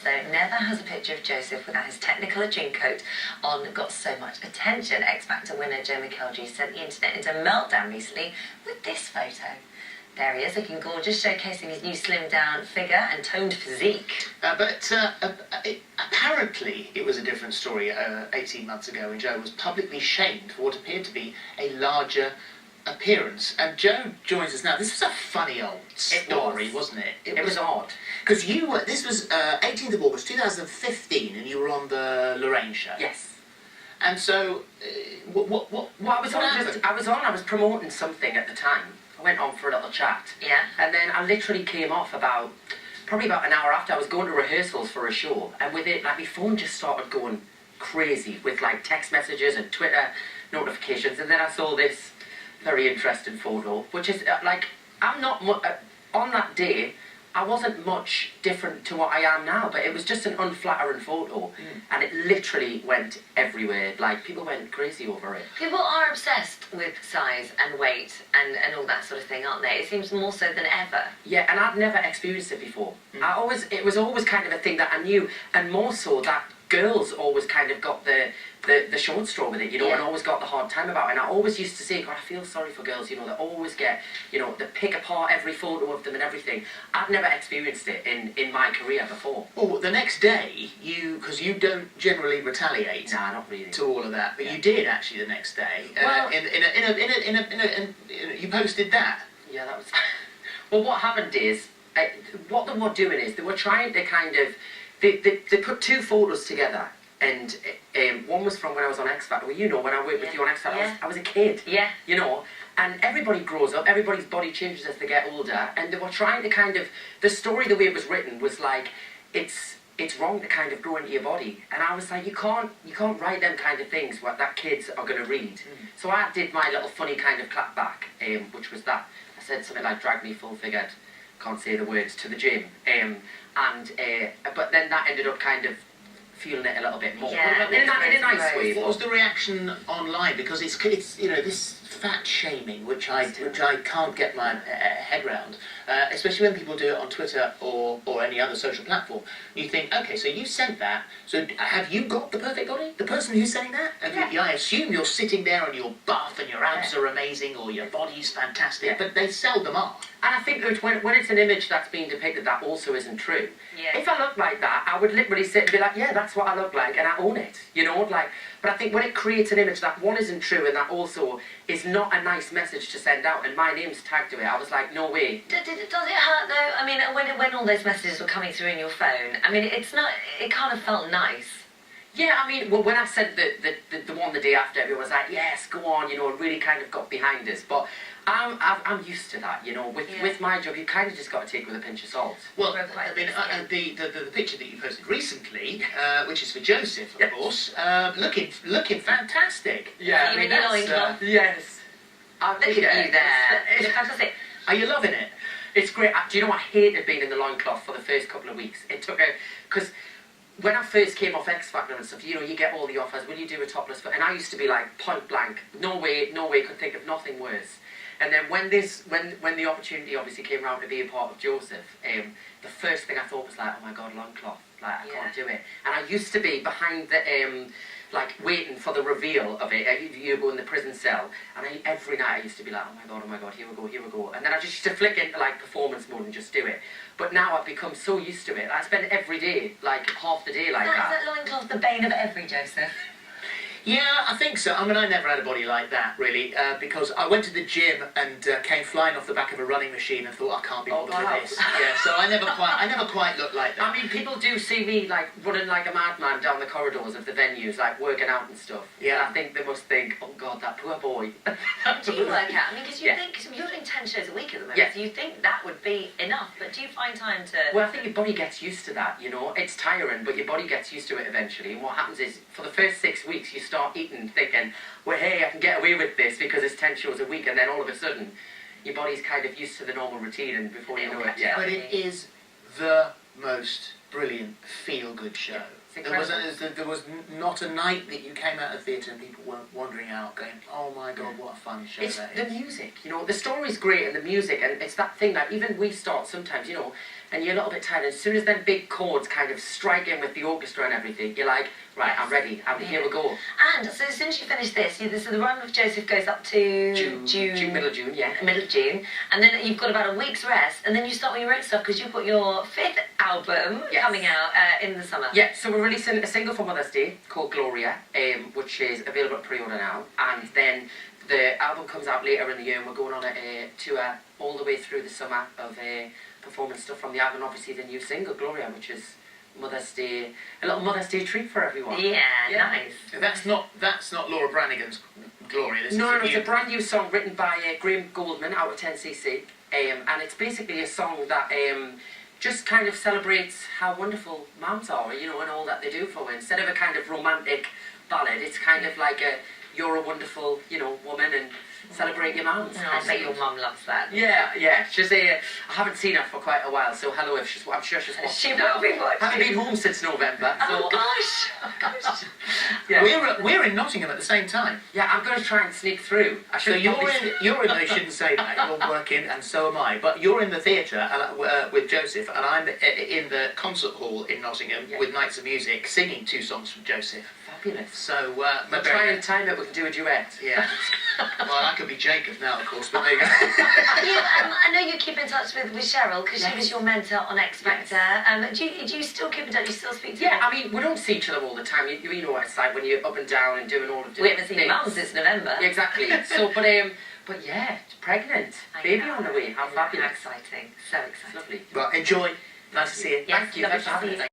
also never has a picture of Joseph without his Technicolor gym coat on got so much attention. X Factor winner Joe McElderry sent the internet into meltdown recently with this photo. There he is, looking gorgeous, showcasing his new slimmed down figure and toned physique. Apparently it was a different story 18 months ago when Joe was publicly shamed for what appeared to be a larger appearance. And Joe joins us now. This was a funny old story, wasn't it? It was odd. Because you were, this was 18th of August 2015 and you were on the Lorraine show. Yes. And so, I was promoting something at the time. I went on for a little chat. Yeah. And then I literally came off probably about an hour after. I was going to rehearsals for a show, and with it, like, my phone just started going crazy with, like, text messages and Twitter notifications, and then I saw this very interesting photo, which is, I'm not, on that day, I wasn't much different to what I am now, but it was just an unflattering photo, and it literally went everywhere. Like, people went crazy over it. People are obsessed with size and weight and all that sort of thing, aren't they? It seems more so than ever. Yeah, and I'd never experienced it before. It was always kind of a thing that I knew, and more so that girls always kind of got the short straw with it, you know, and always got the hard time about it. And I always used to say, God, I feel sorry for girls, you know, that always get, you know, they pick apart every photo of them and everything. I've never experienced it in my career before. Well, the next day, because you don't generally retaliate. Nah, not really. To all of that, but you did actually the next day. Well, you posted that. Yeah, that was. Well, what happened is, what they were doing is they were trying to kind of. They put two photos together, and one was from when I was on X Factor. Well, you know, when I worked with you on X Factor, I was a kid. Yeah. You know, and everybody grows up, everybody's body changes as they get older, and they were trying to kind of, the story the way it was written was like, it's wrong to kind of grow into your body. And I was like, you can't write them kind of things that kids are going to read. So I did my little funny kind of clap back, which was that. I said something like, drag me full figured, can't say the words, to the gym. But then that ended up kind of feeling it a little bit more. Yeah, in a nice way. What was the reaction online? Because it's you know, this fat shaming, which I can't get my head round, especially when people do it on Twitter or any other social platform. You think, okay, so you sent that, so have you got the perfect body? The person who's saying that? I assume you're sitting there and you're buff and your abs are amazing or your body's fantastic, but they seldom are. And I think that when it's an image that's being depicted that also isn't true. Yeah. If I looked like that, I would literally sit and be like, yeah, that's what I look like, and I own it, you know, like. But I think when it creates an image that one isn't true and that also is not a nice message to send out, and my name's tagged to it, I was like, no way. Does it hurt though? I mean, when all those messages were coming through in your phone, I mean, it kind of felt nice. Yeah, I mean, well, when I said the one the day after, everyone was like, yes, go on, you know, and really kind of got behind us. But I'm used to that, you know. With my job, you kind of just got to take it with a pinch of salt. Well, I mean, the picture that you posted recently, which is for Joseph, of course, looking fantastic. Yeah, I mean, that's, yes. Look at you there. It's fantastic. Are you loving it? It's great. Do you know, I hated being in the loincloth for the first couple of weeks. It took because when I first came off X Factor and stuff, you know, you get all the offers, will you do a topless foot? And I used to be like, point blank, no way, could think of nothing worse. And then when the opportunity obviously came around to be a part of Joseph, the first thing I thought was like, oh my God, loincloth, like, I can't do it. And I used to be behind the, like, waiting for the reveal of it. You go in the prison cell, and every night I used to be like, oh my God, here we go. And then I just used to flick into, like, performance mode and just do it. But now I've become so used to it. I spend every day, like, half the day like that. Is that loincloth the bane of every Joseph? Yeah, I think so. I mean, I never had a body like that, really, because I went to the gym and came flying off the back of a running machine and thought, I can't be bothered with this. Yeah, so I never quite looked like that. I mean, people do see me, like, running like a madman down the corridors of the venues, like, working out and stuff. Yeah. And I think they must think, oh God, that poor boy. Do you work out? I mean, because you think, you're doing 10 shows a week at the moment, so you think that would be enough, but do you find time to... Well, I think your body gets used to that, you know. It's tiring, but your body gets used to it eventually. And what happens is, for the first 6 weeks, you start eating, thinking, well, hey, I can get away with this because it's 10 shows a week, and then all of a sudden, your body's kind of used to the normal routine, and before you know it, But it is the most brilliant feel-good show. Yeah, it's there incredible. was not a night that you came out of theatre and people weren't wandering out going, oh my God, what a fun show It's that the is. music, you know, the story's great and the music, and it's that thing that even we start sometimes, you know, and you're a little bit tired, and as soon as them big chords kind of strike in with the orchestra and everything, you're like, right, I'm ready, here we go. And so since you finished this, so the run with Joseph goes up to Middle of June, yeah. Middle of June, and then you've got about a week's rest, and then you start with your own stuff because you've got your 5th album coming out in the summer. Yeah, so we're releasing a single for Mother's Day called Gloria, which is available at pre-order now, and then the album comes out later in the year, and we're going on a tour all the way through the summer of performing stuff from the album, obviously the new single Gloria, which is Mother's Day, a little Mother's Day treat for everyone. Yeah, nice. That's not Laura Branigan's Gloria. This No, is it's a brand new song written by Graham Goldman out of 10cc, and it's basically a song that just kind of celebrates how wonderful mums are, you know, and all that they do for her. Instead of a kind of romantic ballad, it's kind of like you're a wonderful, you know, woman, and celebrate your mums. I bet your mum loves that. Yeah. She's I haven't seen her for quite a while, so hello if I'm sure she's watching. She will be watching. Haven't been home since November. Oh gosh. Yeah. We're in Nottingham at the same time. Yeah, I'm going to try and sneak through. So you're in. I shouldn't say that. You're working, and so am I. But you're in the theatre with Joseph, and I'm in the concert hall in Nottingham with Nights of Music, singing 2 songs from Joseph. Fabulous. So we'll try and time it. We can do a duet. Yeah. Well, I could be Jacob now, of course, but there you go. I know you keep in touch with Cheryl because she was your mentor on X Factor. Do you still keep in touch? Do you still speak to her? Yeah, I mean, we don't see each other all the time. You know what it's like when you're up and down and doing all of the We haven't seen your mum since November. Yeah, exactly. So, but yeah, pregnant, baby on the way. How fabulous! Exciting, so exciting. It's lovely. Well, enjoy. Nice to see you. Yes, Thank you. lovely Thanks to for having see us. you.